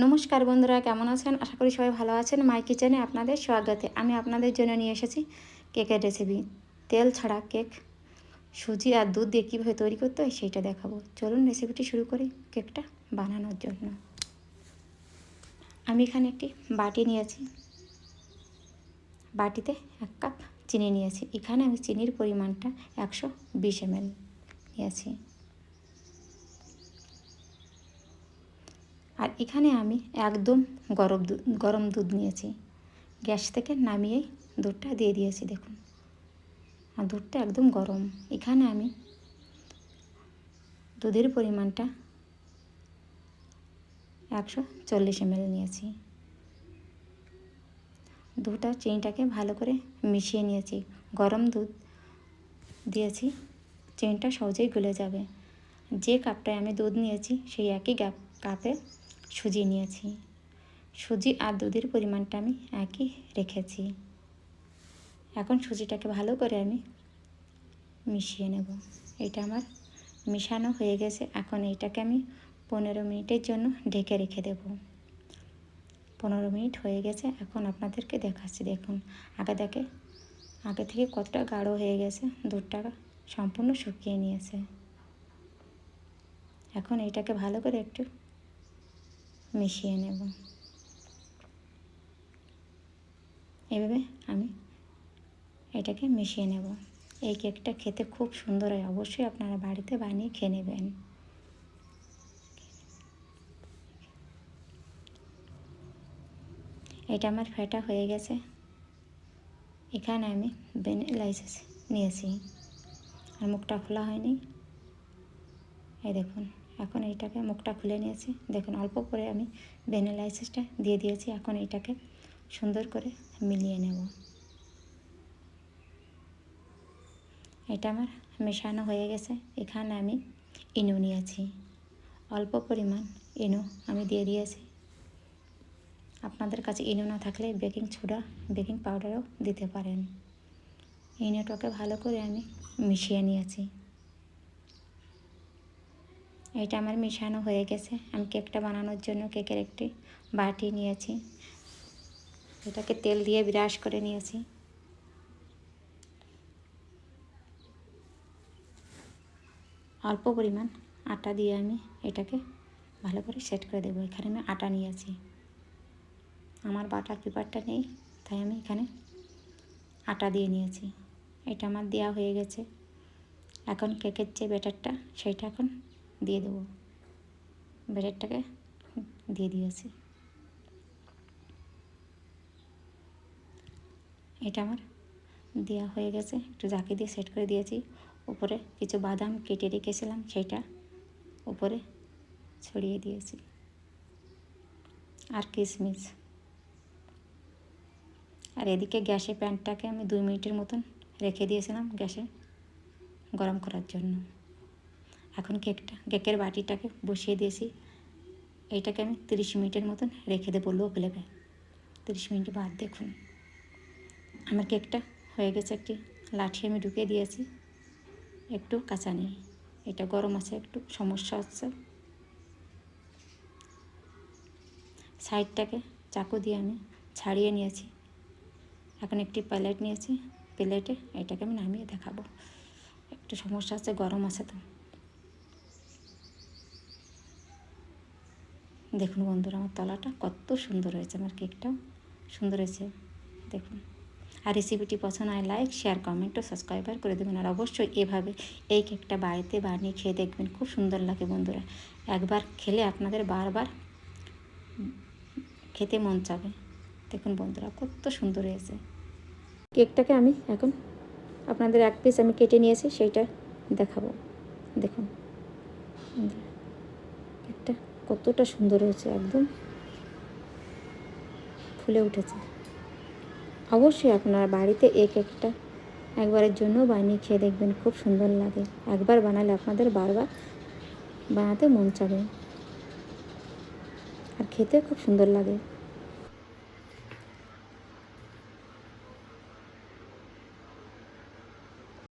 নমস্কার বন্ধুরা, কেমন আছেন? আশা করি সবাই ভালো আছেন। মাই কিচেনে আপনাদের স্বাগতে। আমি আপনাদের জন্য নিয়ে এসেছি কেকের রেসিপি। তেল ছাড়া কেক সুজি আর দুধ দিয়ে কীভাবে তৈরি করতে হয় সেইটা দেখাবো। চলুন রেসিপিটি শুরু করি কেকটা বানানোর জন্য। আমি এখানে একটি বাটি নিয়েছি, বাটিতে 1 কাপ চিনি নিয়েছি। এখানে আমি চিনির পরিমাণটা 120 ml নিয়েছি। আর এখানে আমি একদম গরম দুধ নিয়েছি। গ্যাস থেকে নামিয়েই দুধটা দিয়ে দিয়েছি, দেখুন। আর দুধটা একদম গরম। এখানে আমি দুধের পরিমাণটা 140 ml নিয়েছি। দুধ আর চিনিটাকে ভালো করে মিশিয়ে নিয়েছি। গরম দুধ দিয়েছি, চিনিটা সহজেই গলে যাবে। যে কাপটায় আমি দুধ নিয়েছি সেই একই কাপে সুজি নিয়েছি। সুজি আর দুধের পরিমাণটা আমি একই রেখেছি। এখন সুজিটাকে ভালো করে আমি মিশিয়ে নেব। এটা আমার মিশানো হয়ে গেছে। এখন এইটাকে আমি 15 মিনিটের জন্য ঢেকে রেখে দেব। 15 মিনিট হয়ে গেছে। এখন আপনাদেরকে দেখাচ্ছি, দেখুন। আগে থেকে কতটা গাঢ় হয়ে গেছে। দুধটা সম্পূর্ণ শুকিয়ে নিয়েছে। এখন এইটাকে ভালো করে একটু মিশিয়ে নেব। এভাবে আমি এটাকে মিশিয়ে নেব। এই কেকটা খেতে খুব সুন্দর হয়। অবশ্যই আপনারা বাড়িতে বানিয়ে খেয়ে নেবেন। এটা আমার ফেটা হয়ে গেছে। এখানে আমি ভ্যানিলা এসেন্স নিয়েছি, আর মুখটা খোলা হয়নি। এই দেখুন, এখন এইটাকে মুখটা খুলে নিয়েছি। দেখুন, অল্প করে আমি ভ্যানিলা এসেন্সটা দিয়ে দিয়েছি। এখন এইটাকে সুন্দর করে মিলিয়ে নেব। এটা আমার মেশানো হয়ে গেছে। এখানে আমি ইনো নিয়েছি, অল্প পরিমাণ ইনো আমি দিয়ে দিয়েছি। আপনাদের কাছে ইনো না থাকলে বেকিং সোডা, বেকিং পাউডারও দিতে পারেন। ইনোটাকে ভালো করে আমি মিশিয়ে নিয়েছি। এটা আমার মিশানো হয়ে গেছে। আমি কেকটা বানানোর জন্য কেকের একটি বাটি নিয়েছি। এটাকে তেল দিয়ে ব্রাশ করে নিয়েছি। অল্প পরিমাণ আটা দিয়ে আমি এটাকে ভালো করে সেট করে দেবো। এখানে আমি আটা নিয়েছি। আমার বাটার পেপারটা নেই, তাই আমি এখানে আটা দিয়ে নিয়েছি। এটা আমার দেওয়া হয়ে গেছে। এখন কেকের যে ব্যাটারটা সেইটা এখন দিয়ে দেবো। ব্যাটারটাকে দিয়ে দিয়েছি। এটা আমার দেওয়া হয়ে গেছে। একটু ঝাঁকি দিয়ে সেট করে দিয়েছি। উপরে কিছু বাদাম কেটে রেখেছিলাম, সেইটা উপরে ছড়িয়ে দিয়েছি, আর কিশমিশ। আর এদিকে গ্যাসে প্যানটাকে আমি 2 মিনিটের মতন রেখে দিয়েছিলাম গ্যাসে গরম করার জন্য। এখন কেকের বাটিটাকে বসিয়ে দিয়েছি। এইটাকে আমি 30 মিনিটের মতন রেখে দেবো লো ফ্লেমে। 30 মিনিট বাদ দেখুন আমার কেকটা হয়ে গেছে। একটি লাঠি আমি ঢুকিয়ে দিয়েছি, একটু কাঁচা নেই। এটা গরম আছে, একটু সমস্যা হচ্ছে। সাইডটাকে চাকু দিয়ে আমি ছাড়িয়ে নিয়েছি। এখন একটি প্লেট নিয়েছি, প্লেটে এটাকে আমি নামিয়ে দেখাবো। একটু সমস্যা আছে, গরম আছে তো। দেখুন বন্ধুরা, আমার তলাটা কত সুন্দর হয়েছে। আমার কেকটাও সুন্দর হয়েছে, দেখুন। আর রেসিপিটি পছন্দ হয় লাইক, শেয়ার, কমেন্ট ও সাবস্ক্রাইবার করে দেবেন। আর অবশ্যই এভাবে এই কেকটা বাড়িতে বানিয়ে খেয়ে দেখবেন, খুব সুন্দর লাগে বন্ধুরা। একবার খেলে আপনাদের বারবার খেতে মন চাবে। দেখুন বন্ধুরা, কত সুন্দর হয়েছে। কেকটাকে আমি এখন আপনাদের এক পিস আমি কেটে নিয়েছি, সেইটা দেখাবো। দেখুন কেকটা কতটা সুন্দর হয়েছে, একদম ফুলে উঠেছে। অবশ্যই আপনারা বাড়িতে এই কেকটা একবারের জন্য বানিয়ে খেয়ে দেখবেন, খুব সুন্দর লাগে। একবার বানালে আপনাদের বারবার বানাতে মন চাবে, আর খেতে খুব সুন্দর লাগে।